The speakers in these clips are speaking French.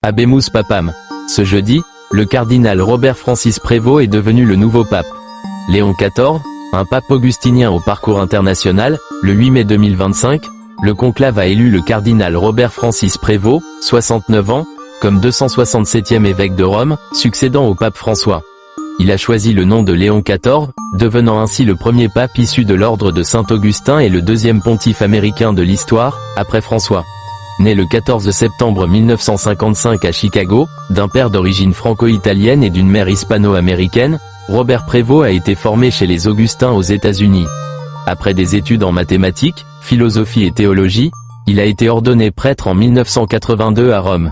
Habemus Papam. Ce jeudi, le cardinal Robert Francis Prévost est devenu le nouveau pape. Léon XIV, un pape augustinien au parcours international, le 8 mai 2025, le conclave a élu le cardinal Robert Francis Prévost, 69 ans, comme 267e évêque de Rome, succédant au pape François. Il a choisi le nom de Léon XIV, devenant ainsi le premier pape issu de l'ordre de Saint-Augustin et le deuxième pontife américain de l'histoire, après François. Né le 14 septembre 1955 à Chicago, d'un père d'origine franco-italienne et d'une mère hispano-américaine, Robert Prévost a été formé chez les Augustins aux États-Unis. Après des études en mathématiques, philosophie et théologie, il a été ordonné prêtre en 1982 à Rome.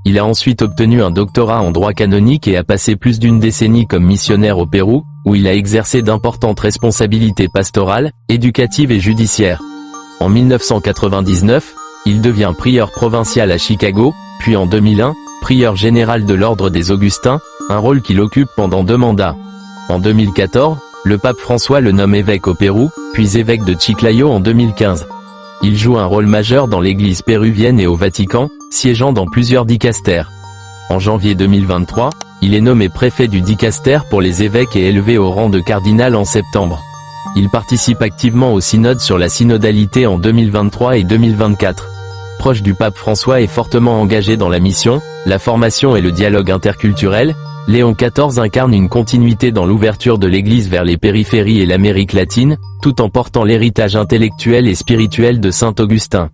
Il a ensuite obtenu un doctorat en droit canonique et a passé plus d'une décennie comme missionnaire au Pérou, où il a exercé d'importantes responsabilités pastorales, éducatives et judiciaires. En 1999, il devient prieur provincial à Chicago, puis en 2001, prieur général de l'ordre des Augustins, un rôle qu'il occupe pendant 2 mandats. En 2014, le pape François le nomme évêque au Pérou, puis évêque de Chiclayo en 2015. Il joue un rôle majeur dans l'église péruvienne et au Vatican, siégeant dans plusieurs dicastères. En janvier 2023, il est nommé préfet du dicastère pour les évêques et élevé au rang de cardinal en septembre. Il participe activement au synode sur la synodalité en 2023 et 2024. Proche du pape François et fortement engagé dans la mission, la formation et le dialogue interculturel, Léon XIV incarne une continuité dans l'ouverture de l'Église vers les périphéries et l'Amérique latine, tout en portant l'héritage intellectuel et spirituel de Saint Augustin.